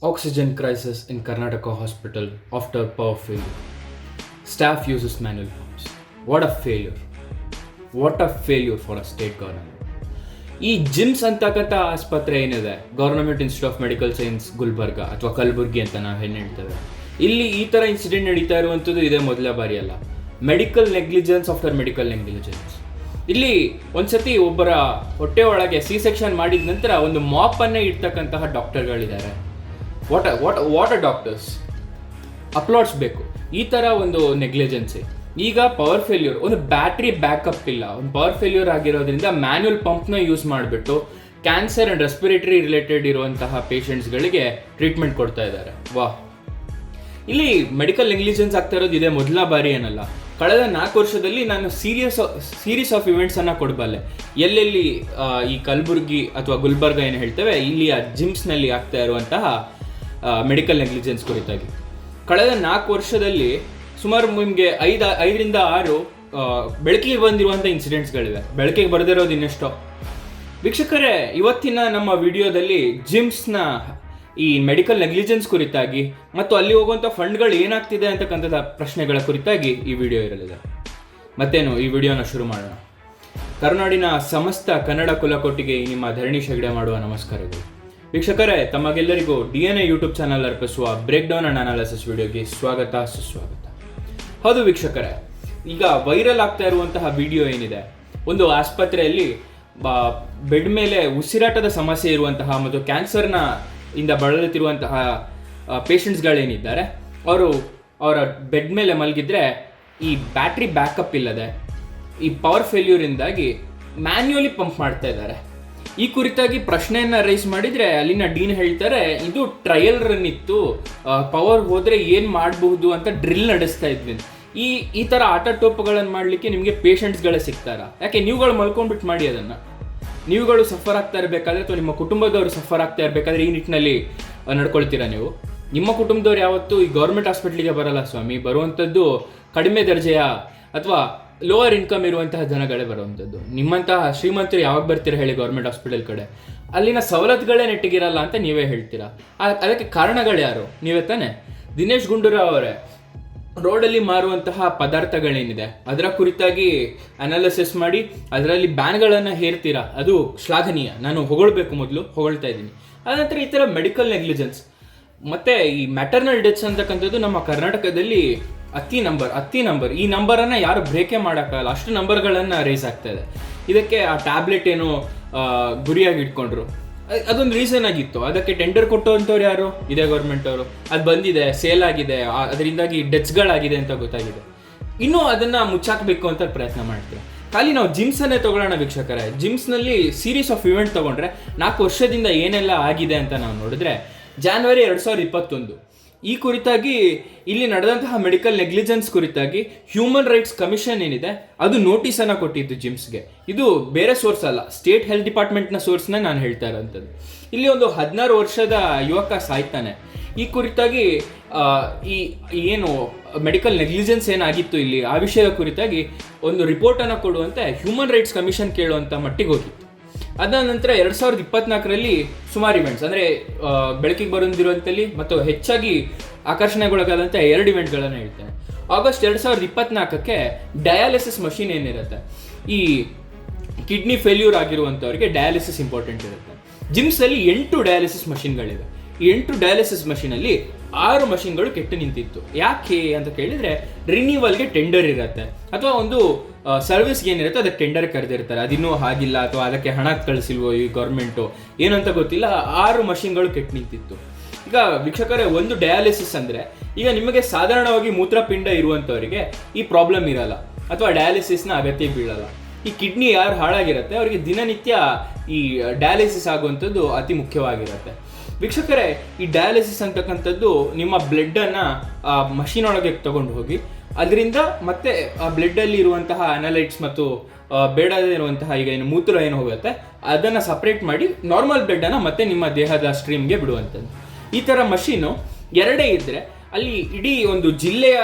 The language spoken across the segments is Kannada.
Oxygen crisis in Karnataka hospital after power failure. Staff uses manual pumps. What a failure. What a failure for a state government. ಈ ಜಿಮ್ಸ್ ಅಂತಕ್ಕಂಥ ಆಸ್ಪತ್ರೆ ಏನಿದೆ, government institute of medical science Gulbarga ಅಥವಾ ಕಲಬುರ್ಗಿ ಅಂತ ನಾವು ಏನು ಹೇಳ್ತೇವೆ, ಇಲ್ಲಿ ಈ ಥರ ಇನ್ಸಿಡೆಂಟ್ ನಡೀತಾ ಇರುವಂಥದ್ದು ಇದೇ ಮೊದಲ ಬಾರಿ ಅಲ್ಲ. Medical negligence after medical negligence. ಇಲ್ಲಿ ಒಂದ್ಸತಿ ಒಬ್ಬರ ಹೊಟ್ಟೆ ಒಳಗೆ ಸಿ ಸೆಕ್ಷನ್ ಮಾಡಿದ ನಂತರ ಒಂದು ಮಾಪನ್ನೇ ಇಡ್ತಕ್ಕಂತಹ ಡಾಕ್ಟರ್ಗಳಿದ್ದಾರೆ. ವಾಟ್ ಅ ಡಾಕ್ಟರ್ಸ್, ಅಪ್ಲಾಡ್ಸ್ ಬೇಕು. ಈ ಥರ ಒಂದು ನೆಗ್ಲಿಜೆನ್ಸಿ. ಈಗ ಪವರ್ ಫೇಲ್ಯೂರ್, ಒಂದು ಬ್ಯಾಟ್ರಿ ಬ್ಯಾಕಪ್ ಇಲ್ಲ, ಒಂದು ಪವರ್ ಫೇಲ್ಯೂರ್ ಆಗಿರೋದ್ರಿಂದ ಮ್ಯಾನ್ಯುಯಲ್ ಪಂಪ್ನ ಯೂಸ್ ಮಾಡಿಬಿಟ್ಟು ಕ್ಯಾನ್ಸರ್ ಆ್ಯಂಡ್ ರೆಸ್ಪಿರೇಟರಿ ರಿಲೇಟೆಡ್ ಇರುವಂತಹ ಪೇಷಂಟ್ಸ್ಗಳಿಗೆ ಟ್ರೀಟ್ಮೆಂಟ್ ಕೊಡ್ತಾ ಇದ್ದಾರೆ. ಇಲ್ಲಿ ಮೆಡಿಕಲ್ ನೆಗ್ಲಿಜೆನ್ಸ್ ಆಗ್ತಾ ಇರೋದು ಇದೇ ಮೊದಲ ಬಾರಿ ಏನಲ್ಲ. ಕಳೆದ 4 ವರ್ಷದಲ್ಲಿ ನಾನು ಸೀರೀಸ್ ಆಫ್ ಇವೆಂಟ್ಸನ್ನು ಕೊಡಬಲ್ಲೆ. ಎಲ್ಲೆಲ್ಲಿ ಈ ಕಲಬುರ್ಗಿ ಅಥವಾ ಗುಲ್ಬರ್ಗ ಏನು ಹೇಳ್ತೇವೆ, ಇಲ್ಲಿಯ ಜಿಮ್ಸ್ನಲ್ಲಿ ಆಗ್ತಾ ಇರುವಂತಹ ಮೆಡಿಕಲ್ ನೆಗ್ಲಿಜೆನ್ಸ್ ಕುರಿತಾಗಿ ಕಳೆದ 4 ವರ್ಷದಲ್ಲಿ ಸುಮಾರು ನಿಮಗೆ 5ರಿಂದ 6 ಬೆಳಕಿಗೆ ಬಂದಿರುವಂಥ ಇನ್ಸಿಡೆಂಟ್ಸ್ಗಳಿವೆ. ಬೆಳಕಿಗೆ ಬರೆದಿರೋದು ಇನ್ನೆಷ್ಟೋ. ವೀಕ್ಷಕರೇ, ಇವತ್ತಿನ ನಮ್ಮ ವಿಡಿಯೋದಲ್ಲಿ ಜಿಮ್ಸ್ನ ಈ ಮೆಡಿಕಲ್ ನೆಗ್ಲಿಜೆನ್ಸ್ ಕುರಿತಾಗಿ ಮತ್ತು ಅಲ್ಲಿ ಹೋಗುವಂಥ ಫಂಡ್ಗಳು ಏನಾಗ್ತಿದೆ ಅಂತಕ್ಕಂಥ ಪ್ರಶ್ನೆಗಳ ಕುರಿತಾಗಿ ಈ ವಿಡಿಯೋ ಇರಲಿದೆ. ಮತ್ತೇನು, ಈ ವಿಡಿಯೋನ ಶುರು ಮಾಡೋಣ. ಕರುನಾಡಿನ ಸಮಸ್ತ ಕನ್ನಡ ಕುಲಕೋಟಿಗೆ ನಿಮ್ಮ ಧರಣಿ ಶಗಡೆ ಮಾಡುವ ನಮಸ್ಕಾರಗಳು. ವೀಕ್ಷಕರೇ, ತಮಗೆಲ್ಲರಿಗೂ DNA ಯೂಟ್ಯೂಬ್ ಚಾನಲ್ ಅರ್ಪಿಸುವ ಬ್ರೇಕ್ ಡೌನ್ ಅಂಡ್ ಅನಾಲಿಸಿಸ್ ವಿಡಿಯೋಗೆ ಸ್ವಾಗತ, ಸುಸ್ವಾಗತ. ಹೌದು ವೀಕ್ಷಕರೇ, ಈಗ ವೈರಲ್ ಆಗ್ತಾ ಇರುವಂತಹ ವಿಡಿಯೋ ಏನಿದೆ, ಒಂದು ಆಸ್ಪತ್ರೆಯಲ್ಲಿ ಬೆಡ್ ಮೇಲೆ ಉಸಿರಾಟದ ಸಮಸ್ಯೆ ಇರುವಂತಹ ಮತ್ತು ಕ್ಯಾನ್ಸರ್ನ ಇಂದ ಬಳಲುತ್ತಿರುವಂತಹ ಪೇಷಂಟ್ಸ್ಗಳೇನಿದ್ದಾರೆ, ಅವರ ಬೆಡ್ ಮೇಲೆ ಮಲಗಿದ್ರೆ ಈ ಬ್ಯಾಟ್ರಿ ಬ್ಯಾಕಪ್ ಇಲ್ಲದೆ ಈ ಪವರ್ ಫೇಲ್ಯೂರಿಂದಾಗಿ ಮ್ಯಾನ್ಯುಯಲಿ ಪಂಪ್ ಮಾಡ್ತಾ ಇದ್ದಾರೆ. ಈ ಕುರಿತಾಗಿ ಪ್ರಶ್ನೆಯನ್ನು ರೈಸ್ ಮಾಡಿದರೆ ಅಲ್ಲಿನ ಡೀನ್ ಹೇಳ್ತಾರೆ, ಇದು ಟ್ರಯಲ್ ರನ್ ಇತ್ತು, ಪವರ್ ಹೋದರೆ ಏನು ಮಾಡಬಹುದು ಅಂತ ಡ್ರಿಲ್ ನಡೆಸ್ತಾ ಇದ್ವಿ. ಈ ಥರ ಆಟೋಟೋಪಗಳನ್ನು ಮಾಡಲಿಕ್ಕೆ ನಿಮಗೆ ಪೇಷಂಟ್ಸ್ಗಳೇ ಸಿಗ್ತಾರ? ಯಾಕೆ ನೀವುಗಳು ಮಲ್ಕೊಂಡ್ಬಿಟ್ಟು ಮಾಡಿ ಅದನ್ನು? ನೀವುಗಳು ಸಫರ್ ಆಗ್ತಾ ಇರಬೇಕಾದ್ರೆ ಅಥವಾ ನಿಮ್ಮ ಕುಟುಂಬದವರು ಸಫರ್ ಆಗ್ತಾ ಇರಬೇಕಾದ್ರೆ ಈ ನಿಟ್ಟಿನಲ್ಲಿ ನಡ್ಕೊಳ್ತೀರಾ ನೀವು? ನಿಮ್ಮ ಕುಟುಂಬದವ್ರು ಯಾವತ್ತೂ ಈ ಗೌರ್ಮೆಂಟ್ ಹಾಸ್ಪಿಟ್ಲಿಗೆ ಬರಲ್ಲ ಸ್ವಾಮಿ. ಬರುವಂಥದ್ದು ಕಡಿಮೆ ದರ್ಜೆಯ ಅಥವಾ ಲೋವರ್ ಇನ್ಕಮ್ ಇರುವಂತಹ ಜನಗಳೇ ಬರುವಂಥದ್ದು. ನಿಮ್ಮಂತಹ ಶ್ರೀಮಂತರು ಯಾವಾಗ ಬರ್ತೀರಾ ಹೇಳಿ ಗೌರ್ಮೆಂಟ್ ಹಾಸ್ಪಿಟಲ್ ಕಡೆ? ಅಲ್ಲಿನ ಸವಲತ್ತುಗಳೇ ನೆಟ್ಟಿಗಿರಲ್ಲ ಅಂತ ನೀವೇ ಹೇಳ್ತೀರಾ. ಅದಕ್ಕೆ ಕಾರಣಗಳು ಯಾರು? ನೀವೇ ತಾನೆ. ದಿನೇಶ್ ಗುಂಡೂರಾವ್ ಅವರೇ, ರೋಡಲ್ಲಿ ಮಾರುವಂತಹ ಪದಾರ್ಥಗಳೇನಿದೆ ಅದರ ಕುರಿತಾಗಿ ಅನಾಲಿಸಿಸ್ ಮಾಡಿ ಅದರಲ್ಲಿ ಬ್ಯಾನ್ಗಳನ್ನು ಹೇರ್ತೀರಾ, ಅದು ಶ್ಲಾಘನೀಯ. ನಾನು ಹೊಗಳ್ಬೇಕು, ಮೊದಲು ಹೊಗಳ್ತಾ ಇದ್ದೀನಿ. ಅನಂತರ ಈ ಥರ ಮೆಡಿಕಲ್ ನೆಗ್ಲಿಜೆನ್ಸ್ ಮತ್ತು ಈ ಮ್ಯಾಟರ್ನಲ್ ಡೆತ್ಸ್ ಅಂತಕ್ಕಂಥದ್ದು ನಮ್ಮ ಕರ್ನಾಟಕದಲ್ಲಿ ಅತಿ ನಂಬರ್. ಈ ನಂಬರನ್ನು ಯಾರು ಬ್ರೇಕೇ ಮಾಡೋಕ್ಕಾಗಲ್ಲ, ಅಷ್ಟು ನಂಬರ್ಗಳನ್ನು ರೈಸ್ ಆಗ್ತಾ ಇದೆ. ಇದಕ್ಕೆ ಆ ಟ್ಯಾಬ್ಲೆಟ್ ಏನು ಗುರಿಯಾಗಿ ಇಟ್ಕೊಂಡ್ರು, ಅದೊಂದು ರೀಸನ್ ಆಗಿತ್ತು. ಅದಕ್ಕೆ ಟೆಂಡರ್ ಕೊಟ್ಟುವಂಥವ್ರು ಯಾರು? ಇದೇ ಗೌರ್ಮೆಂಟ್ ಅವರು. ಅದು ಬಂದಿದೆ, ಸೇಲ್ ಆಗಿದೆ, ಅದರಿಂದಾಗಿ ಡೆತ್ಸ್ಗಳಾಗಿದೆ ಅಂತ ಗೊತ್ತಾಗಿದೆ. ಇನ್ನೂ ಅದನ್ನು ಮುಚ್ಚಾಕಬೇಕು ಅಂತ ಪ್ರಯತ್ನ ಮಾಡ್ತೀವಿ. ಖಾಲಿ ನಾವು ಜಿಮ್ಸನ್ನೇ ತೊಗೊಳ್ಳೋಣ ವೀಕ್ಷಕರೇ. ಜಿಮ್ಸ್ನಲ್ಲಿ ಸೀರೀಸ್ ಆಫ್ ಇವೆಂಟ್ ತೊಗೊಂಡ್ರೆ 4 ವರ್ಷದಿಂದ ಏನೆಲ್ಲ ಆಗಿದೆ ಅಂತ ನಾವು ನೋಡಿದ್ರೆ, ಜಾನ್ವರಿ 2021 ಈ ಕುರಿತಾಗಿ ಇಲ್ಲಿ ನಡೆದಂತಹ ಮೆಡಿಕಲ್ ನೆಗ್ಲಿಜೆನ್ಸ್ ಕುರಿತಾಗಿ ಹ್ಯೂಮನ್ ರೈಟ್ಸ್ ಕಮಿಷನ್ ಏನಿದೆ ಅದು ನೋಟಿಸನ್ನು ಕೊಟ್ಟಿದ್ದು ಜಿಮ್ಸ್ಗೆ. ಇದು ಬೇರೆ ಸೋರ್ಸ್ ಅಲ್ಲ, ಸ್ಟೇಟ್ ಹೆಲ್ತ್ ಡಿಪಾರ್ಟ್ಮೆಂಟ್ನ ಸೋರ್ಸ್ನ ನಾನು ಹೇಳ್ತಾ ಇರೋಂಥದ್ದು. ಇಲ್ಲಿ ಒಂದು 16 ವರ್ಷದ ಯುವಕ ಸಾಯ್ತಾನೆ. ಈ ಕುರಿತಾಗಿ ಈ ಏನು ಮೆಡಿಕಲ್ ನೆಗ್ಲಿಜೆನ್ಸ್ ಏನಾಗಿತ್ತು ಇಲ್ಲಿ, ಆ ವಿಷಯದ ಕುರಿತಾಗಿ ಒಂದು ರಿಪೋರ್ಟನ್ನು ಕೊಡುವಂತೆ ಹ್ಯೂಮನ್ ರೈಟ್ಸ್ ಕಮಿಷನ್ ಕೇಳುವಂಥ ಮಟ್ಟಿಗೆ ಹೋಗಿತ್ತು. ಅದಾದ ನಂತರ 2024ರಲ್ಲಿ ಸುಮಾರು ಇವೆಂಟ್ಸ್, ಅಂದರೆ ಬೆಳಕಿಗೆ ಬಂದಿರುವಂಥಲ್ಲಿ ಮತ್ತು ಹೆಚ್ಚಾಗಿ ಆಕರ್ಷಣೆಗೊಳಗಾದಂಥ 2 ಇವೆಂಟ್ಗಳನ್ನು ಹೇಳ್ತೇನೆ. ಆಗಸ್ಟ್ 2024ಕ್ಕೆ ಡಯಾಲಿಸಿಸ್ ಮಷಿನ್ ಏನಿರುತ್ತೆ, ಈ ಕಿಡ್ನಿ ಫೇಲ್ಯೂರ್ ಆಗಿರುವಂಥವ್ರಿಗೆ ಡಯಾಲಿಸಿಸ್ ಇಂಪಾರ್ಟೆಂಟ್ ಇರುತ್ತೆ. ಜಿಮ್ಸಲ್ಲಿ 8 ಡಯಾಲಿಸಿಸ್ ಮಷಿನ್ಗಳಿವೆ. ಈ 8 ಡಯಾಲಿಸಿಸ್ ಮಷಿನಲ್ಲಿ 6 ಮಷಿನ್ಗಳು ಕೆಟ್ಟು ನಿಂತಿತ್ತು. ಯಾಕೆ ಅಂತ ಕೇಳಿದರೆ, ರಿನ್ಯೂವಲ್ಗೆ ಟೆಂಡರ್ ಇರುತ್ತೆ ಅಥವಾ ಒಂದು ಸರ್ವಿಸ್ಗೆ ಏನಿರುತ್ತೆ ಅದಕ್ಕೆ ಟೆಂಡರ್ ಕರೆದಿರ್ತಾರೆ. ಅದಿನ್ನೂ ಆಗಿಲ್ಲ ಅಥವಾ ಅದಕ್ಕೆ ಹಣ ಕಳಿಸಿಲ್ವೋ ಈ ಗೌರ್ಮೆಂಟು, ಏನಂತ ಗೊತ್ತಿಲ್ಲ. 6 ಮಷಿನ್ಗಳು ಕೆಟ್ಟು ನಿಂತಿತ್ತು. ಈಗ ವೀಕ್ಷಕರೇ, ಒಂದು ಡಯಾಲಿಸಿಸ್ ಅಂದರೆ ಈಗ ನಿಮಗೆ ಸಾಧಾರಣವಾಗಿ ಮೂತ್ರಪಿಂಡ ಇರುವಂಥವರಿಗೆ ಈ ಪ್ರಾಬ್ಲಮ್ ಇರಲ್ಲ ಅಥವಾ ಡಯಾಲಿಸಿಸ್ನ ಅಗತ್ಯ ಬೀಳಲ್ಲ. ಈ ಕಿಡ್ನಿ ಯಾರು ಹಾಳಾಗಿರುತ್ತೆ ಅವರಿಗೆ ದಿನನಿತ್ಯ ಈ ಡಯಾಲಿಸಿಸ್ ಆಗುವಂಥದ್ದು ಅತಿ ಮುಖ್ಯವಾಗಿರುತ್ತೆ. ವೀಕ್ಷಕರೇ, ಈ ಡಯಾಲಿಸಿಸ್ ಅಂತಕ್ಕಂಥದ್ದು ನಿಮ್ಮ ಬ್ಲಡ್ಡನ್ನು ಮಷಿನ್ ಒಳಗೆ ತಗೊಂಡು ಹೋಗಿ ಅದರಿಂದ ಮತ್ತೆ ಆ ಬ್ಲಡ್ಡಲ್ಲಿ ಇರುವಂತಹ ಅನಲೈಟ್ಸ್ ಮತ್ತು ಬೇಡದೇ ಇರುವಂತಹ ಈಗ ಏನು ಮೂತ್ರ ಏನು ಹೋಗುತ್ತೆ ಅದನ್ನು ಸಪ್ರೇಟ್ ಮಾಡಿ ನಾರ್ಮಲ್ ಬ್ಲಡ್ಡನ್ನು ಮತ್ತೆ ನಿಮ್ಮ ದೇಹದ ಸ್ಟ್ರೀಮ್ಗೆ ಬಿಡುವಂಥದ್ದು. ಈ ಥರ ಮಷೀನು 2 ಇದ್ದರೆ ಅಲ್ಲಿ ಇಡೀ ಒಂದು ಜಿಲ್ಲೆಯ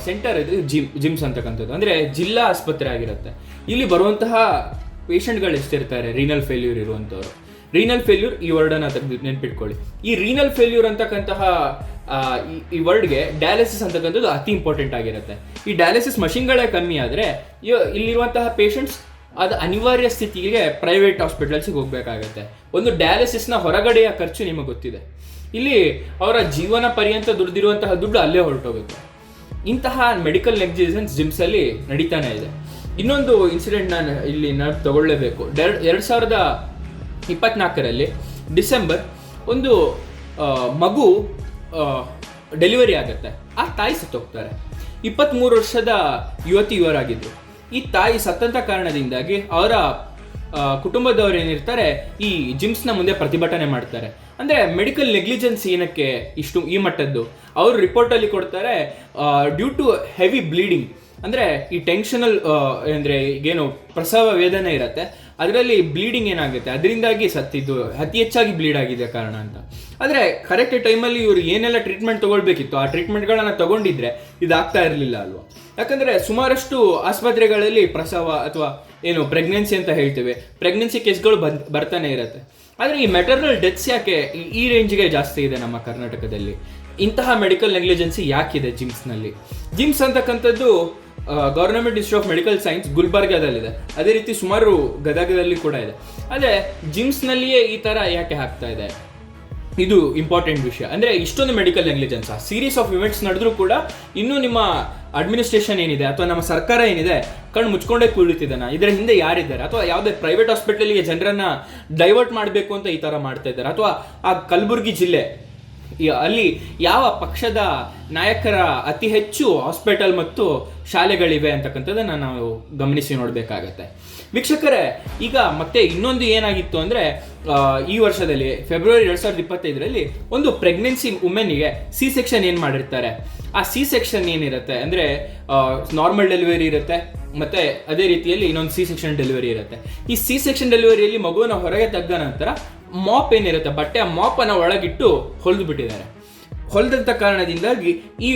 ಸೆಂಟರ್ ಇದೆ ಜಿಮ್ಸ್ ಅಂತಕ್ಕಂಥದ್ದು, ಅಂದರೆ ಜಿಲ್ಲಾ ಆಸ್ಪತ್ರೆ ಆಗಿರುತ್ತೆ. ಇಲ್ಲಿ ಬರುವಂತಹ ಪೇಷಂಟ್ಗಳು ಎಷ್ಟಿರ್ತಾರೆ ರೀನಲ್ ಫೇಲ್ಯೂರ್ ಇರುವಂಥವ್ರು, ರೀನಲ್ ಫೇಲ್ಯೂರ್ ಈ ವರ್ಡನ್ನು ನೆನ್ಪಿಟ್ಕೊಳ್ಳಿ. ಈ ರೀನಲ್ ಫೇಲ್ಯೂರ್ ಅಂತಕ್ಕಂತಹ ಈ ವರ್ಡ್ಗೆ ಡಯಾಲಿಸಿಸ್ ಅಂತಕ್ಕಂಥದ್ದು ಅತಿ ಇಂಪಾರ್ಟೆಂಟ್ ಆಗಿರುತ್ತೆ. ಈ ಡಯಾಲಿಸಿಸ್ ಮಷಿನ್ಗಳೇ ಕಮ್ಮಿ ಆದರೆ ಇಲ್ಲಿರುವಂತಹ ಪೇಷಂಟ್ಸ್ ಅದು ಅನಿವಾರ್ಯ ಸ್ಥಿತಿಗೆ ಪ್ರೈವೇಟ್ ಹಾಸ್ಪಿಟಲ್ಸಿಗೆ ಹೋಗಬೇಕಾಗತ್ತೆ. ಒಂದು ಡಯಾಲಿಸಿಸ್ನ ಹೊರಗಡೆಯ ಖರ್ಚು ನಿಮಗೆ ಗೊತ್ತಿದೆ. ಇಲ್ಲಿ ಅವರ ಜೀವನ ಪರ್ಯಂತ ದುಡ್ದಿರುವಂತಹ ದುಡ್ಡು ಅಲ್ಲೇ ಹೊರಟೋಗುತ್ತೆ. ಇಂತಹ ಮೆಡಿಕಲ್ ನೆಗ್ಲಿಜೆನ್ಸ್ ಜಿಮ್ಸಲ್ಲಿ ನಡೀತಾನೆ ಇದೆ. ಇನ್ನೊಂದು ಇನ್ಸಿಡೆಂಟ್ ನಾನು ಇಲ್ಲಿ ತಗೊಳ್ಳೇಬೇಕು. 2024 ಡಿಸೆಂಬರ್ ಒಂದು ಮಗು ಡೆಲಿವರಿ ಆಗುತ್ತೆ. ಆ ತಾಯಿ ಸತ್ತೋಗ್ತಾರೆ. 23 ವರ್ಷದ ಯುವರಾಗಿದ್ದರು. ಈ ತಾಯಿ ಸತ್ತಂತ ಕಾರಣದಿಂದಾಗಿ ಅವರ ಕುಟುಂಬದವರು ಏನಿರ್ತಾರೆ ಈ ಜಿಮ್ಸ್ನ ಮುಂದೆ ಪ್ರತಿಭಟನೆ ಮಾಡ್ತಾರೆ. ಅಂದರೆ ಮೆಡಿಕಲ್ ನೆಗ್ಲಿಜೆನ್ಸ್ ಏನಕ್ಕೆ ಇಷ್ಟು ಈ ಮಟ್ಟದ್ದು ಅವರು ರಿಪೋರ್ಟಲ್ಲಿ ಕೊಡ್ತಾರೆ. ಡ್ಯೂ ಟು ಹೆವಿ ಬ್ಲೀಡಿಂಗ್, ಅಂದರೆ ಈ ಟೆನ್ಷನಲ್ ಅಂದರೆ ಈಗೇನು ಪ್ರಸವ ವೇದನೆ ಇರುತ್ತೆ ಅದರಲ್ಲಿ ಬ್ಲೀಡಿಂಗ್ ಏನಾಗುತ್ತೆ ಅದರಿಂದಾಗಿ ಸತ್ತಿದ್ದು ಅತಿ ಹೆಚ್ಚಾಗಿ ಬ್ಲೀಡ್ ಆಗಿದೆ ಕಾರಣ ಅಂತ. ಆದರೆ ಕರೆಕ್ಟ್ ಟೈಮಲ್ಲಿ ಇವರು ಏನೆಲ್ಲ ಟ್ರೀಟ್ಮೆಂಟ್ ತೊಗೊಳ್ಬೇಕಿತ್ತು ಆ ಟ್ರೀಟ್ಮೆಂಟ್ಗಳನ್ನು ತೊಗೊಂಡಿದ್ರೆ ಇದಾಗ್ತಾ ಇರಲಿಲ್ಲ ಅಲ್ವಾ. ಯಾಕಂದರೆ ಸುಮಾರಷ್ಟು ಆಸ್ಪತ್ರೆಗಳಲ್ಲಿ ಪ್ರಸವ ಅಥವಾ ಏನು ಪ್ರೆಗ್ನೆನ್ಸಿ ಅಂತ ಹೇಳ್ತೇವೆ, ಪ್ರೆಗ್ನೆನ್ಸಿ ಕೇಸ್ಗಳು ಬರ್ತಾನೆ ಇರುತ್ತೆ. ಆದರೆ ಈ ಮೆಟರ್ನಲ್ ಡೆತ್ಸ್ ಯಾಕೆ ಈ ರೇಂಜ್ಗೆ ಜಾಸ್ತಿ ಇದೆ ನಮ್ಮ ಕರ್ನಾಟಕದಲ್ಲಿ? ಇಂತಹ ಮೆಡಿಕಲ್ ನೆಗ್ಲಿಜೆನ್ಸಿ ಯಾಕಿದೆ ಜಿಮ್ಸ್ನಲ್ಲಿ? ಜಿಮ್ಸ್ ಅಂತಕ್ಕಂಥದ್ದು government institute of medical science ಗುಲ್ಬರ್ಗಾದಲ್ಲಿದೆ. ಅದೇ ರೀತಿ ಸುಮಾರು ಗದಗದಲ್ಲಿ ಕೂಡ ಇದೆ. ಆದರೆ ಜಿಮ್ಸ್ನಲ್ಲಿಯೇ ಈ ಥರ ಯಾಕೆ ಆಗ್ತಾ ಇದೆ? ಇದು ಇಂಪಾರ್ಟೆಂಟ್ ವಿಷಯ. ಅಂದರೆ ಇಷ್ಟೊಂದು medical negligence series of events ನಡೆದ್ರೂ ಕೂಡ ಇನ್ನೂ ನಿಮ್ಮ ಅಡ್ಮಿನಿಸ್ಟ್ರೇಷನ್ ಏನಿದೆ ಅಥವಾ ನಮ್ಮ ಸರ್ಕಾರ ಏನಿದೆ ಕಣ್ಣು ಮುಚ್ಕೊಂಡೇ ಕೂಡುತ್ತಿದ್ದಾನ? ಇದರ ಹಿಂದೆ ಯಾರಿದ್ದಾರೆ? ಅಥವಾ ಯಾವುದೇ ಪ್ರೈವೇಟ್ ಹಾಸ್ಪಿಟಲ್ಗೆ ಜನರನ್ನು ಡೈವರ್ಟ್ ಮಾಡಬೇಕು ಅಂತ ಈ ಥರ ಮಾಡ್ತಾ ಇದ್ದಾರೆ? ಅಥವಾ ಆ ಕಲಬುರಗಿ ಜಿಲ್ಲೆ ಅಲ್ಲಿ ಯಾವ ಪಕ್ಷದ ನಾಯಕರ ಅತಿ ಹೆಚ್ಚು ಹಾಸ್ಪಿಟಲ್ ಮತ್ತು ಶಾಲೆಗಳಿವೆ ಅಂತಕ್ಕಂಥದ್ದನ್ನು ನಾವು ಗಮನಿಸಿ ನೋಡಬೇಕಾಗತ್ತೆ. ವೀಕ್ಷಕರೇ, ಈಗ ಮತ್ತೆ ಇನ್ನೊಂದು ಏನಾಗಿತ್ತು ಅಂದರೆ ಈ ವರ್ಷದಲ್ಲಿ ಫೆಬ್ರವರಿ 2025 ಒಂದು ಪ್ರೆಗ್ನೆನ್ಸಿ ವುಮೆನ್ಗೆ ಸಿ ಸೆಕ್ಷನ್ ಏನು ಮಾಡಿರ್ತಾರೆ. ಆ ಸಿ ಸೆಕ್ಷನ್ ಏನಿರುತ್ತೆ ಅಂದರೆ ನಾರ್ಮಲ್ ಡೆಲಿವರಿ ಇರುತ್ತೆ ಮತ್ತು ಅದೇ ರೀತಿಯಲ್ಲಿ ಇನ್ನೊಂದು ಸಿ ಸೆಕ್ಷನ್ ಡೆಲಿವರಿ ಇರುತ್ತೆ. ಈ ಸಿ ಸೆಕ್ಷನ್ ಡೆಲಿವರಿಯಲ್ಲಿ ಮಗುವನ್ನು ಹೊರಗೆ ತೆಗೆದ ನಂತರ ಮಾಪ್ ಏನಿರುತ್ತೆ ಬಟ್ಟೆ, ಆ ಮಾಪನ್ನು ಒಳಗಿಟ್ಟು ಹೊಲಿದು ಬಿಟ್ಟಿದ್ದಾರೆ. ಹೊಲಿದಂಥ ಕಾರಣದಿಂದಾಗಿ ಈ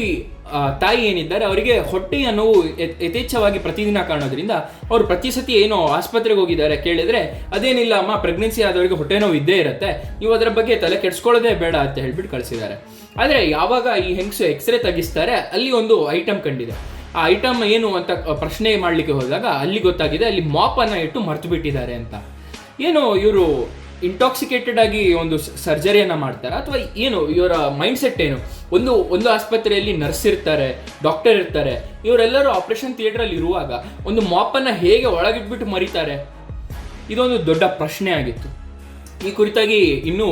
ತಾಯಿ ಏನಿದ್ದಾರೆ ಅವರಿಗೆ ಹೊಟ್ಟೆಯ ನೋವು ಯಥೇಚ್ಛವಾಗಿ ಪ್ರತಿದಿನ ಕಾರಣೋದ್ರಿಂದ ಅವರು ಪ್ರತಿ ಸತಿ ಏನೋ ಆಸ್ಪತ್ರೆಗೆ ಹೋಗಿದ್ದಾರೆ. ಕೇಳಿದರೆ ಅದೇನಿಲ್ಲ ಅಮ್ಮ, ಪ್ರೆಗ್ನೆನ್ಸಿ ಆದವರಿಗೆ ಹೊಟ್ಟೆ ನೋವು ಇದ್ದೇ ಇರುತ್ತೆ, ನೀವು ಅದರ ಬಗ್ಗೆ ತಲೆ ಕೆಡಿಸ್ಕೊಳ್ಳೋದೇ ಬೇಡ ಅಂತ ಹೇಳ್ಬಿಟ್ಟು ಕಳಿಸಿದ್ದಾರೆ. ಆದರೆ ಯಾವಾಗ ಈ ಹೆಂಗಸು ಎಕ್ಸ್ರೇ ತೆಗಿಸ್ತಾರೆ ಅಲ್ಲಿ ಒಂದು ಐಟಮ್ ಕಂಡಿದೆ. ಆ ಐಟಮ್ ಏನು ಅಂತ ಪ್ರಶ್ನೆ ಮಾಡಲಿಕ್ಕೆ ಹೋದಾಗ ಅಲ್ಲಿ ಗೊತ್ತಾಗಿದೆ ಅಲ್ಲಿ ಮಾಪನ್ನು ಇಟ್ಟು ಮರ್ತು ಬಿಟ್ಟಿದ್ದಾರೆ ಅಂತ. ಏನು ಇವರು ಇಂಟಾಕ್ಸಿಕೇಟೆಡ್ ಆಗಿ ಒಂದು ಸರ್ಜರಿಯನ್ನು ಮಾಡ್ತಾರೆ ಅಥವಾ ಏನು ಇವರ ಮೈಂಡ್ಸೆಟ್ ಏನು? ಒಂದು ಆಸ್ಪತ್ರೆಯಲ್ಲಿ ನರ್ಸ್ ಇರ್ತಾರೆ, ಡಾಕ್ಟರ್ ಇರ್ತಾರೆ, ಇವರೆಲ್ಲರೂ ಆಪರೇಷನ್ ಥಿಯೇಟ್ರಲ್ಲಿ ಇರುವಾಗ ಒಂದು ಮಾಪನ್ನು ಹೇಗೆ ಒಳಗಿಟ್ಬಿಟ್ಟು ಮರೀತಾರೆ? ಇದೊಂದು ದೊಡ್ಡ ಪ್ರಶ್ನೆ ಆಗಿತ್ತು. ಈ ಕುರಿತಾಗಿ ಇನ್ನೂ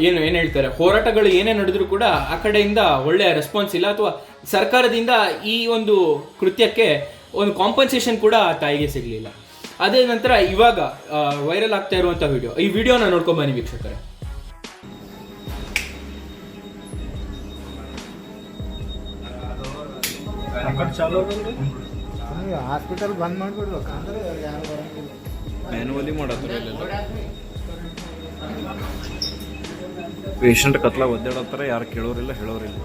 ಏನು ಹೇಳ್ತಾರೆ, ಹೋರಾಟಗಳು ಏನೇ ನಡೆದರೂ ಕೂಡ ಆ ಕಡೆಯಿಂದ ಒಳ್ಳೆಯ ರೆಸ್ಪಾನ್ಸ್ ಇಲ್ಲ ಅಥವಾ ಸರ್ಕಾರದಿಂದ ಈ ಒಂದು ಕೃತ್ಯಕ್ಕೆ ಒಂದು ಕಾಂಪನ್ಸೇಷನ್ ಕೂಡ ತಾಯಿಗೆ ಸಿಗಲಿಲ್ಲ. ಅದೇ ನಂತರ ಇವಾಗ ವೈರಲ್ ಆಗ್ತಾ ಇರುವಂಥ ಈ ವಿಡಿಯೋನ ನೋಡ್ಕೊಂಡು ಬನ್ನಿ ವೀಕ್ಷಕರೇ. ಹಾಸ್ಪಿಟಲ್ ಬಂದ್ ಮಾಡ್ಬಿಡ್ಬೇಕು ಅಂದ್ರೆ ಯಾರು ಮ್ಯಾನುವಲಿ ಮಾಡೋದು. ಪೇಷಂಟ್ ಕತ್ಲ ಒದ್ದಾಡತ್ತಾರೆ, ಯಾರು ಕೇಳೋರಿಲ್ಲ ಹೇಳೋರಿಲ್ಲ.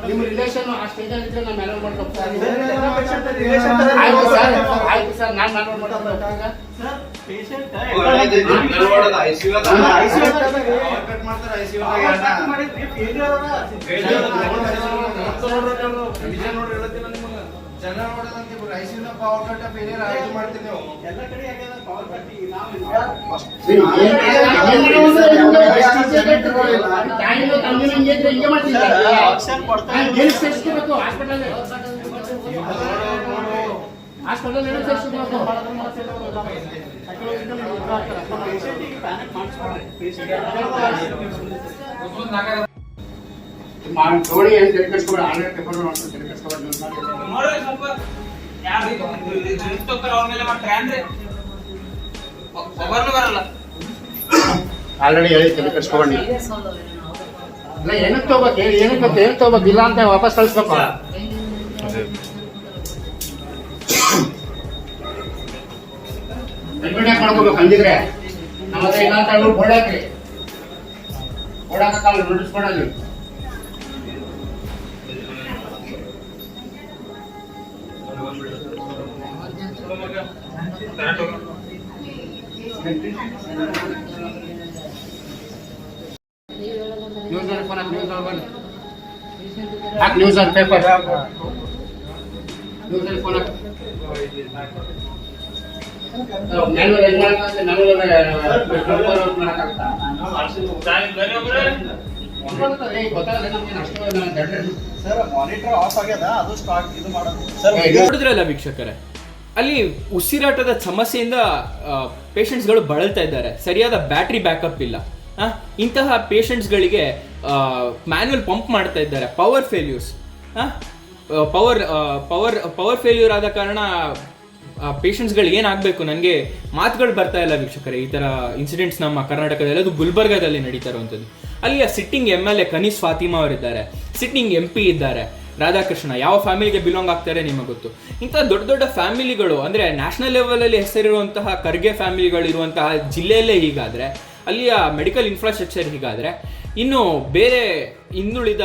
ನಿಮ್ಮ ರಿಲೇಷನ್ ಆ ಸ್ಟೇಜಲ್ಲಿ ಇದ್ರೆ ನಾನು ಮ್ಯಾನೇಜ್ ಮಾಡ್ಕೊಡ್ತೀನಿ. ಆಯ್ತು ಸರ್, ನಾನು ಮ್ಯಾನೇಜ್ ಮಾಡ್ಕೊಡ್ತೀನಿ. ಜನ ನೋಡೋದಂತೆ ಐಸಿಯುನ ಪವರ್ ಕಟ್ ಬೇರೆ ಆಯ್ತು ಮಾಡ್ತೀವಿ ನೀವು ಎಲ್ಲ ಕಡೆ ಆಗ್ಯದ ಪವರ್ ಕಟ್. ನೋಡಿ ಏನು ತೆಗೆಸ್ಕೊಬೇಡ, ಆನ್ಲೈನ್ ಪೇಪರ್ ಮಾಡ್ಕೊಂಡು ತೆಗೆಸ್ಕೊಬೇಡ. ಆಲ್ರೆಡಿ ಹೇಳಿ ತಲೆ ಕೆಡಿಸ್ಕೊಬಂಡಿ. ಇಲ್ಲ ಏನಕ್ಕೆ ತಗೋಬೇಕು ಹೇಳಿ, ಏನಕ್ಕೆ ಏನು ತಗೋಬೇಕು, ಇಲ್ಲ ಅಂತ ವಾಪಸ್ ಕಳಿಸ್ಬೇಕು. ಅಡ್ಮಿಟ್ ಮಾಡ್ಕೋಬೇಕು ಹಂಗಿದ್ರೆ ನಮ್ಮ ಹತ್ರ ಇಲ್ಲ ಅಂತ ಹೇಳಿ ಓಡಾಕ್ರಿ ಓಡಾಕಲ್ಲ ನೋಟಿಸ್ ಕೊಡಲಿ ನ್ಯೂಸ್ ಅಲ್ಲಿ ಪೇಪರ್ ನ್ಯೂಸ್ ಅಲ್ಲಿ ಫೋನ್ ಮ್ಯಾನ್ಯಲ್ ಏನು ಮಾಡಕ್ಕೆ ಸರ್ ಮಾನಿಟರ್ ಆಫ್ ಆಗ್ಯದ ಅದು ಸ್ಟಾಕ್ ಇದು ಮಾಡೋದು ಸರ್ ನೋಡಿದ್ರಲ್ಲ ವೀಕ್ಷಕರೇ, ಅಲ್ಲಿ ಉಸಿರಾಟದ ಸಮಸ್ಯೆಯಿಂದ ಪೇಷಂಟ್ಸ್ಗಳು ಬಳಲ್ತಾ ಇದ್ದಾರೆ. ಸರಿಯಾದ ಬ್ಯಾಟ್ರಿ ಬ್ಯಾಕಪ್ ಇಲ್ಲ. ಇಂತಹ ಪೇಷಂಟ್ಸ್ಗಳಿಗೆ ಮ್ಯಾನ್ಯಲ್ ಪಂಪ್ ಮಾಡ್ತಾ ಇದ್ದಾರೆ. ಪವರ್ ಫೇಲ್ಯೂರ್ಸ್ ಪವರ್ ಫೇಲ್ಯೂರ್ ಆದ ಕಾರಣ ಪೇಷಂಟ್ಸ್ಗಳು ಏನಾಗಬೇಕು, ನನಗೆ ಮಾತುಗಳು ಬರ್ತಾ ಇಲ್ಲ ವೀಕ್ಷಕರೇ. ಈ ಥರ ಇನ್ಸಿಡೆಂಟ್ಸ್ ನಮ್ಮ ಕರ್ನಾಟಕದಲ್ಲಿ, ಅದು ಗುಲ್ಬರ್ಗಾದಲ್ಲಿ ನಡೀತಾ ಇರುವಂಥದ್ದು. ಅಲ್ಲಿಯ ಸಿಟ್ಟಿಂಗ್ MLA ಕನೀಸ್ ಫಾತಿಮಾ ಅವರಿದ್ದಾರೆ, ಸಿಟ್ಟಿಂಗ್ MP ಇದ್ದಾರೆ ರಾಧಾಕೃಷ್ಣ. ಯಾವ ಫ್ಯಾಮಿಲಿಗೆ ಬಿಲಾಂಗ್ ಆಗ್ತಾರೆ ನಿಮಗೆ ಗೊತ್ತು. ಇಂಥ ದೊಡ್ಡ ದೊಡ್ಡ ಫ್ಯಾಮಿಲಿಗಳು, ಅಂದರೆ ನ್ಯಾಷನಲ್ ಲೆವೆಲಲ್ಲಿ ಹೆಸರಿರುವಂತಹ ಖರ್ಗೆ ಫ್ಯಾಮಿಲಿಗಳು ಇರುವಂತಹ ಜಿಲ್ಲೆಯಲ್ಲೇ ಹೀಗಾದರೆ, ಅಲ್ಲಿಯ ಮೆಡಿಕಲ್ ಇನ್ಫ್ರಾಸ್ಟ್ರಕ್ಚರ್ ಹೀಗಾದರೆ, ಇನ್ನು ಬೇರೆ ಹಿಂದುಳಿದ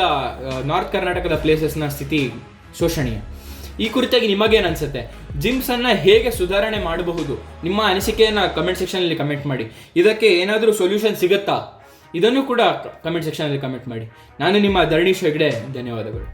ನಾರ್ತ್ ಕರ್ನಾಟಕದ ಪ್ಲೇಸಸ್ನ ಸ್ಥಿತಿ ಶೋಷಣೀಯ. ಈ ಕುರಿತಾಗಿ ನಿಮಗೇನು ಅನಿಸುತ್ತೆ? ಜಿಮ್ಸನ್ನು ಹೇಗೆ ಸುಧಾರಣೆ ಮಾಡಬಹುದು? ನಿಮ್ಮ ಅನಿಸಿಕೆಯನ್ನು ಕಮೆಂಟ್ ಸೆಕ್ಷನಲ್ಲಿ ಕಮೆಂಟ್ ಮಾಡಿ. ಇದಕ್ಕೆ ಏನಾದರೂ ಸೊಲ್ಯೂಷನ್ ಸಿಗುತ್ತಾ? ಇದನ್ನು ಕೂಡ ಕಮೆಂಟ್ ಸೆಕ್ಷನಲ್ಲಿ ಕಮೆಂಟ್ ಮಾಡಿ. ನಾನು ನಿಮ್ಮ ಧರಣೀಶ್ ಹೆಗ್ಡೆ, ಧನ್ಯವಾದಗಳು.